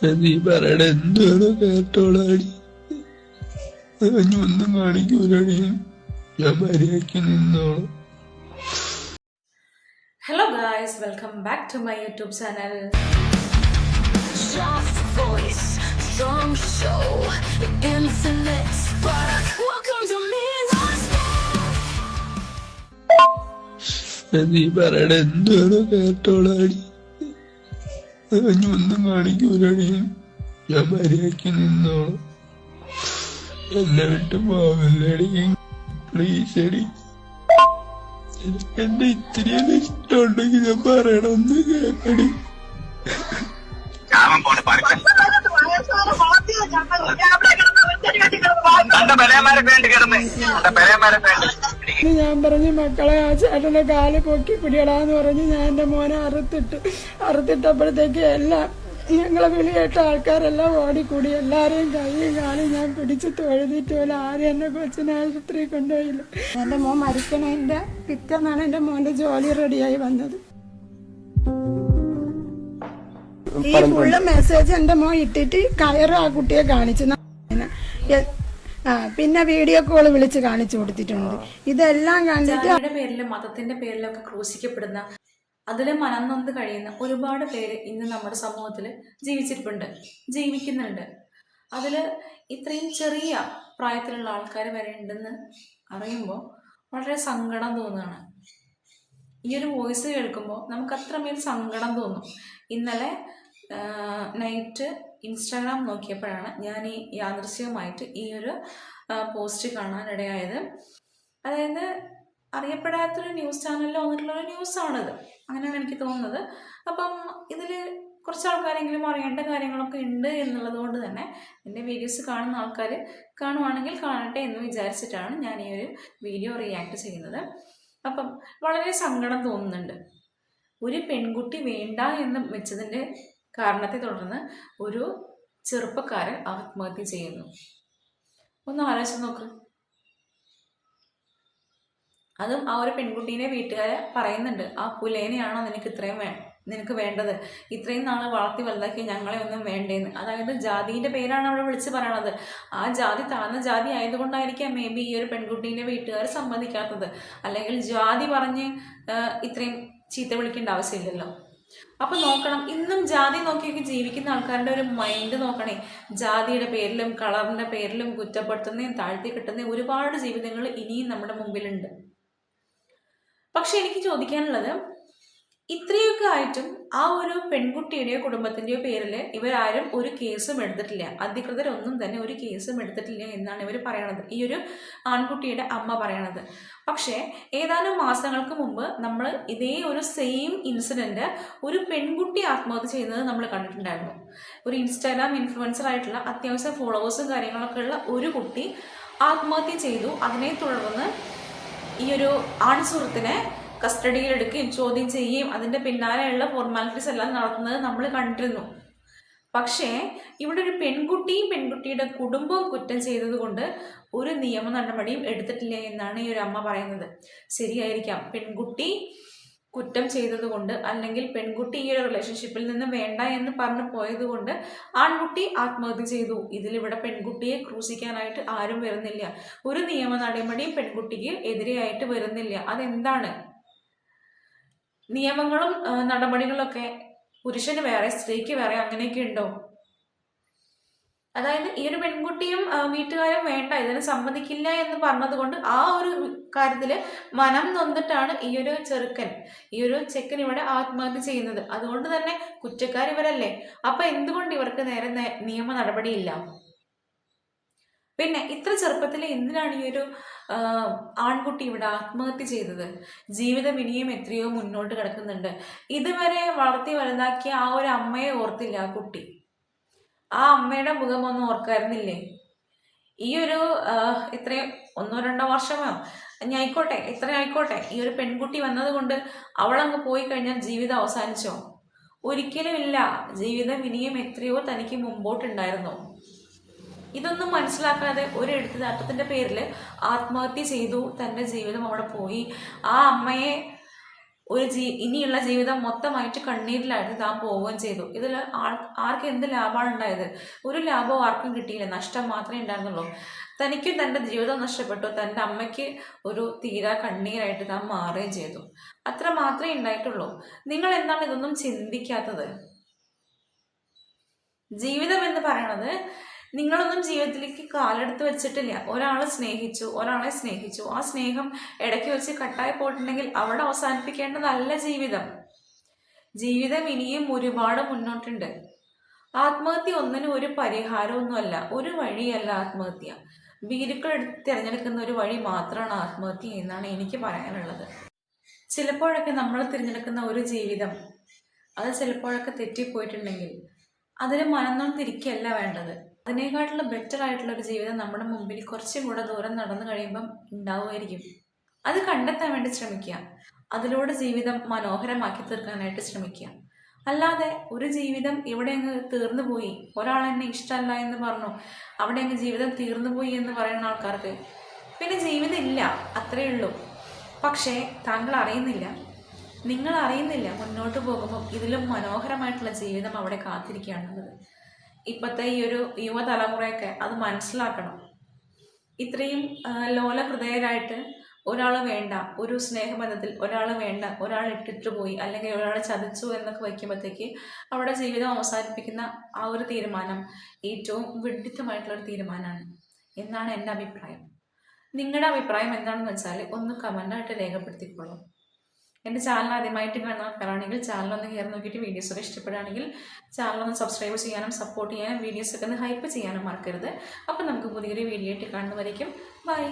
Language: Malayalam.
നീ പറയണ എന്താണ് കേട്ടോളാടി, ഒന്നും കാണിക്കൂലടി, ഞാൻ മര്യാദയ്ക്ക് നിന്നോളാം. Hello guys, welcome back to my YouTube channel. Soft voice, strong show, infinite spark. Welcome to Midnight's നീ പറയണ എന്താണ് കേട്ടോളാടി, ഒന്നും കാണിക്കൂലടി, ഞാൻ മര്യാദയ്ക്ക് നിന്നോളാം. എന്നെ വിട്ട് പോവല്ലേടി, പ്ലീസ് അടി. എന്റെ ഇത്രയും ഇഷ്ടമുണ്ടെങ്കിൽ ഞാൻ പറയണമെന്ന് കേൾക്കടി. ഞാൻ പറഞ്ഞു മക്കളെ ആ ചേട്ടന്റെ കാല് പൊക്കി പിടിയടാന്ന് പറഞ്ഞ് ഞാൻ എന്റെ മോനെ അറുത്തിട്ടപ്പോഴത്തേക്ക് എല്ലാം ഞങ്ങളെ വിളി കേട്ട ആൾക്കാരെല്ലാം ഓടിക്കൂടി. എല്ലാരെയും കൈയും കാലും ഞാൻ പിടിച്ച് തൊഴുതിട്ട് പോലെ ആരും എന്നെ കൊച്ചിനെ ആശുപത്രി കൊണ്ടുപോയില്ല. എന്റെ മോൻ മരിക്കണതിന്റെ പിറ്റേന്നാണ് എന്റെ മോന്റെ ജോലി റെഡിയായി വന്നത്. ഈ ഫുള്ള് മെസ്സേജ് എന്റെ മോൻ ഇട്ടിട്ട് കയറ് ആ കുട്ടിയെ കാണിച്ചു. പിന്നെ വീഡിയോ കോള് വിളിച്ച് കാണിച്ചു കൊടുത്തിട്ടുണ്ട്. ഇതെല്ലാം കണ്ടിട്ട് പേരിലും മതത്തിന്റെ പേരിലൊക്കെ ക്രൂശിക്കപ്പെടുന്ന, അതില് മനംനൊന്ത് കഴിയുന്ന ഒരുപാട് പേര് ഇന്ന് നമ്മുടെ സമൂഹത്തിൽ ജീവിക്കുന്നുണ്ട്. അതില് ഇത്രയും ചെറിയ പ്രായത്തിലുള്ള ആൾക്കാർ വരെ ഉണ്ടെന്ന് അറിയുമ്പോൾ വളരെ സങ്കടം തോന്നുകയാണ്. ഈ ഒരു വോയിസ് കേൾക്കുമ്പോൾ നമുക്ക് അത്രമേൽ സങ്കടം തോന്നും. ഇന്നലെ നൈറ്റ് ഇൻസ്റ്റാഗ്രാം നോക്കിയപ്പോഴാണ് ഞാൻ ഈ യാദൃശ്ചികമായിട്ട് ഈ ഒരു പോസ്റ്റ് കാണാനിടയായത്. അതായത് അറിയപ്പെടാത്തൊരു ന്യൂസ് ചാനലിൽ വന്നിട്ടുള്ളൊരു ന്യൂസാണിത്, അങ്ങനെയാണ് എനിക്ക് തോന്നുന്നത്. അപ്പം ഇതിൽ കുറച്ച് ആൾക്കാരെങ്കിലും അറിയേണ്ട കാര്യങ്ങളൊക്കെ ഉണ്ട് എന്നുള്ളത് കൊണ്ട് തന്നെ എൻ്റെ വീഡിയോസ് കാണുന്ന ആൾക്കാർ കാണുവാണെങ്കിൽ കാണട്ടെ എന്ന് വിചാരിച്ചിട്ടാണ് ഞാൻ ഈ ഒരു വീഡിയോ റിയാക്ട് ചെയ്യുന്നത്. അപ്പം വളരെ സങ്കടം തോന്നുന്നുണ്ട്. ഒരു പെൺകുട്ടി വേണ്ട എന്ന് വെച്ചതിൻ്റെ കാരണത്തെ തുടർന്ന് ഒരു ചെറുപ്പക്കാരൻ ആത്മഹത്യ ചെയ്യുന്നു. ഒന്ന് ആലോചിച്ച് നോക്ക്. അതും ആ ഒരു പെൺകുട്ടീനെ വീട്ടുകാരെ പറയുന്നുണ്ട്, ആ പുലേനെയാണോ നിനക്ക് വേണ്ടത്, ഇത്രയും നാൾ വളർത്തി വലുതാക്കി ഞങ്ങളെ ഒന്നും വേണ്ടേന്ന്. അതായത് ജാതിയുടെ പേരാണ് അവിടെ വിളിച്ച് പറയണത്. ആ ജാതി താഴ്ന്ന ജാതി ആയതുകൊണ്ടായിരിക്കാം മേ ബി ഈ ഒരു പെൺകുട്ടീൻ്റെ വീട്ടുകാർ സമ്മതിക്കാത്തത്. അല്ലെങ്കിൽ ജാതി പറഞ്ഞ് ഇത്രയും ചീത്ത വിളിക്കേണ്ട ആവശ്യമില്ലല്ലോ. അപ്പൊ നോക്കണം, ഇന്നും ജാതി നോക്കിയൊക്കെ ജീവിക്കുന്ന ആൾക്കാരുടെ ഒരു മൈൻഡ് നോക്കണേ. ജാതിയുടെ പേരിലും കളറിന്റെ പേരിലും കുറ്റപ്പെടുത്തുന്നതും താഴ്ത്തി കിട്ടുന്ന ഒരുപാട് ജീവിതങ്ങൾ ഇനിയും നമ്മുടെ മുമ്പിലുണ്ട്. പക്ഷെ എനിക്ക് ചോദിക്കാനുള്ളത്, ഇത്രയൊക്കെ ആയിട്ടും ആ ഒരു പെൺകുട്ടിയുടെയോ കുടുംബത്തിന്റെയോ പേരിൽ ഇവരാരും ഒരു കേസും എടുത്തിട്ടില്ല. അധികൃതരൊന്നും തന്നെ ഒരു കേസും എടുത്തിട്ടില്ല എന്നാണ് ഇവർ പറയണത്, ഈ ഒരു ആൺകുട്ടിയുടെ അമ്മ പറയണത്. പക്ഷേ ഏതാനും മാസങ്ങൾക്ക് മുമ്പ് നമ്മൾ ഇതേ ഒരു സെയിം ഇൻസിഡന്റ് ഒരു പെൺകുട്ടി ആത്മഹത്യ ചെയ്യുന്നത് നമ്മൾ കണ്ടിട്ടുണ്ടായിരുന്നു. ഒരു ഇൻസ്റ്റാഗ്രാം ഇൻഫ്ലുവൻസർ ആയിട്ടുള്ള അത്യാവശ്യം ഫോളോവേഴ്സും കാര്യങ്ങളൊക്കെ ഉള്ള ഒരു കുട്ടി ആത്മഹത്യ ചെയ്തു. അതിനെ തുടർന്ന് ഈ ഒരു ആൺ സുഹൃത്തിനെ കസ്റ്റഡിയിലെടുക്കുകയും ചോദ്യം ചെയ്യുകയും അതിൻ്റെ പിന്നാലെയുള്ള ഫോർമാലിറ്റീസ് എല്ലാം നടത്തുന്നത് നമ്മൾ കണ്ടിരുന്നു. പക്ഷേ ഇവിടെ ഒരു പെൺകുട്ടിയും പെൺകുട്ടിയുടെ കുടുംബവും കുറ്റം ചെയ്തതുകൊണ്ട് ഒരു നിയമ നടപടിയും എടുത്തിട്ടില്ല എന്നാണ് ഈ ഒരു അമ്മ പറയുന്നത്. ശരിയായിരിക്കാം, പെൺകുട്ടി കുറ്റം ചെയ്തതുകൊണ്ട് അല്ലെങ്കിൽ പെൺകുട്ടി ഈ ഒരു റിലേഷൻഷിപ്പിൽ നിന്ന് വേണ്ട എന്ന് പറഞ്ഞു പോയത് കൊണ്ട് ആൺകുട്ടി ആത്മഹത്യ ചെയ്തു. ഇതിലിവിടെ പെൺകുട്ടിയെ ക്രൂശിക്കാനായിട്ട് ആരും വരുന്നില്ല. ഒരു നിയമ നടപടിയും പെൺകുട്ടിക്ക് എതിരെയായിട്ട് വരുന്നില്ല. അതെന്താണ്? നിയമങ്ങളും നടപടികളൊക്കെ പുരുഷന് വേറെ സ്ത്രീക്ക് വേറെ അങ്ങനെയൊക്കെ ഉണ്ടോ? അതായത് ഈ ഒരു പെൺകുട്ടിയും വീട്ടുകാരും വേണ്ട, ഇതിന് സമ്മതിക്കില്ല എന്ന് പറഞ്ഞത് കൊണ്ട് ആ ഒരു കാര്യത്തില് മനം നൊന്നിട്ടാണ് ഈ ഒരു ചെക്കൻ ഇവിടെ ആത്മഹത്യ ചെയ്യുന്നത്. അതുകൊണ്ട് തന്നെ കുറ്റക്കാർ ഇവരല്ലേ. അപ്പൊ എന്തുകൊണ്ട് ഇവർക്ക് നേരെ നിയമ നടപടിയില്ല? പിന്നെ ഇത്ര ചെറുപ്പത്തിൽ എന്തിനാണ് ഈ ഒരു ആൺകുട്ടി ഇവിടെ ആത്മഹത്യ ചെയ്തത്? ജീവിതം ഇനിയും എത്രയോ മുന്നോട്ട് കിടക്കുന്നുണ്ട്. ഇതുവരെ വളർത്തി വലുതാക്കിയ ആ ഒരു അമ്മയെ ഓർത്തില്ല ആ കുട്ടി. ആ അമ്മയുടെ മുഖമൊന്നും ഓർക്കായിരുന്നില്ലേ? ഈ ഒരു ഇത്രയും 1-2 വർഷമോ ആയിക്കോട്ടെ, ഇത്രയും ആയിക്കോട്ടെ, ഈ ഒരു പെൺകുട്ടി വന്നത് കൊണ്ട് അവളങ്ങ് പോയി കഴിഞ്ഞാൽ ജീവിതം അവസാനിച്ചോ? ഒരിക്കലും ഇല്ല. ജീവിതം ഇനിയും എത്രയോ തനിക്ക് മുമ്പോട്ടുണ്ടായിരുന്നു. ഇതൊന്നും മനസ്സിലാക്കാതെ ഒരു എടുത്തുചാട്ടത്തിന്റെ പേരിൽ ആത്മഹത്യ ചെയ്തു, തൻ്റെ ജീവിതം അവിടെ പോയി. ആ അമ്മയെ ഇനിയുള്ള ജീവിതം മൊത്തമായിട്ട് കണ്ണീരിലായിട്ട് താൻ പോവുകയും ചെയ്തു. ഇതിൽ ആർക്ക് എന്ത് ലാഭമാണ് ഉണ്ടായത്? ഒരു ലാഭവും ആർക്കും കിട്ടിയില്ല, നഷ്ടം മാത്രമേ ഉണ്ടായിരുന്നുള്ളൂ. തനിക്കും തൻ്റെ ജീവിതം നഷ്ടപ്പെട്ടു, തൻ്റെ അമ്മയ്ക്ക് ഒരു തീരാ കണ്ണീരായിട്ട് താൻ മാറുകയും ചെയ്തു. അത്ര മാത്രമേ ഉണ്ടായിട്ടുള്ളൂ. നിങ്ങൾ എന്താണ് ഇതൊന്നും ചിന്തിക്കാത്തത്? ജീവിതം എന്ന് പറയണത് നിങ്ങളൊന്നും ജീവിതത്തിലേക്ക് കാലെടുത്ത് വെച്ചിട്ടില്ല. ഒരാളെ സ്നേഹിച്ചു, ആ സ്നേഹം ഇടയ്ക്ക് വെച്ച് കട്ടായി പോയിട്ടുണ്ടെങ്കിൽ അവിടെ അവസാനിപ്പിക്കേണ്ടതല്ല ജീവിതം. ജീവിതം ഇനിയും ഒരുപാട് മുന്നോട്ടുണ്ട്. ആത്മഹത്യ ഒന്നിനും ഒരു പരിഹാരമൊന്നുമല്ല, ഒരു വഴിയല്ല ആത്മഹത്യ. വീരുക്കൾ എടുത്ത് തിരഞ്ഞെടുക്കുന്ന ഒരു വഴി മാത്രമാണ് ആത്മഹത്യ എന്നാണ് എനിക്ക് പറയാനുള്ളത്. ചിലപ്പോഴൊക്കെ നമ്മൾ തിരഞ്ഞെടുക്കുന്ന ഒരു ജീവിതം അത് ചിലപ്പോഴൊക്കെ തെറ്റിപ്പോയിട്ടുണ്ടെങ്കിൽ അതിന് മനംനൊന്തിരിക്കുകയല്ല വേണ്ടത്. അതിനേക്കാട്ടുള്ള ബെറ്റർ ആയിട്ടുള്ള ഒരു ജീവിതം നമ്മുടെ മുമ്പിൽ കുറച്ചും കൂടെ ദൂരം നടന്നു കഴിയുമ്പം ഉണ്ടാവുമായിരിക്കും. അത് കണ്ടെത്താൻ വേണ്ടി ശ്രമിക്കുക. അതിലൂടെ ജീവിതം മനോഹരമാക്കി തീർക്കാനായിട്ട് ശ്രമിക്കുക. അല്ലാതെ ഒരു ജീവിതം ഇവിടെ അങ്ങ് തീർന്നു പോയി, ഒരാൾ എന്നെ ഇഷ്ടമല്ല എന്ന് പറഞ്ഞു അവിടെ അങ്ങ് ജീവിതം തീർന്നു പോയി എന്ന് പറയുന്ന ആൾക്കാർക്ക് പിന്നെ ജീവിതം ഇല്ല, അത്രയേ ഉള്ളൂ. പക്ഷേ താങ്കൾ അറിയുന്നില്ല, നിങ്ങൾ അറിയുന്നില്ല, മുന്നോട്ട് പോകുമ്പോൾ ഇതിലും മനോഹരമായിട്ടുള്ള ജീവിതം അവിടെ കാത്തിരിക്കുകയാണുള്ളത്. ഇപ്പോഴത്തെ ഈ ഒരു യുവതലമുറയൊക്കെ അത് മനസ്സിലാക്കണം. ഇത്രയും ലോലഹൃദയരായിട്ട് ഒരാൾ വേണ്ട, ഒരു സ്നേഹബന്ധത്തിൽ ഒരാൾ വേണ്ട, ഒരാൾ ഇട്ടിട്ട് പോയി അല്ലെങ്കിൽ ഒരാൾ ചതിച്ചു എന്നൊക്കെ വയ്ക്കുമ്പോഴത്തേക്ക് അവിടെ ജീവിതം അവസാനിപ്പിക്കുന്ന ആ ഒരു തീരുമാനം ഏറ്റവും വിഡ്ഢിത്തമായിട്ടുള്ളൊരു തീരുമാനമാണ് എന്നാണ് എൻ്റെ അഭിപ്രായം. നിങ്ങളുടെ അഭിപ്രായം എന്താണെന്ന് വെച്ചാൽ ഒന്ന് കമൻ്റായിട്ട് രേഖപ്പെടുത്തിക്കോളൂ. എൻ്റെ ചാനൽ ആദ്യമായിട്ട് കാണുന്നവരാണെങ്കിൽ ചാനലൊന്ന് കയറി നോക്കിയിട്ട് വീഡിയോസൊക്കെ ഇഷ്ടപ്പെടുകയാണെങ്കിൽ ചാനലൊന്ന് സബ്സ്ക്രൈബ് ചെയ്യാനും സപ്പോർട്ട് ചെയ്യാനും വീഡിയോസൊക്കെ ഒന്ന് ഹൈപ്പ് ചെയ്യാനും മറക്കരുത്. അപ്പോൾ നമുക്ക് പുതിയൊരു വീഡിയോ ആയിട്ട് കാണുന്നവരേക്കും ബൈ.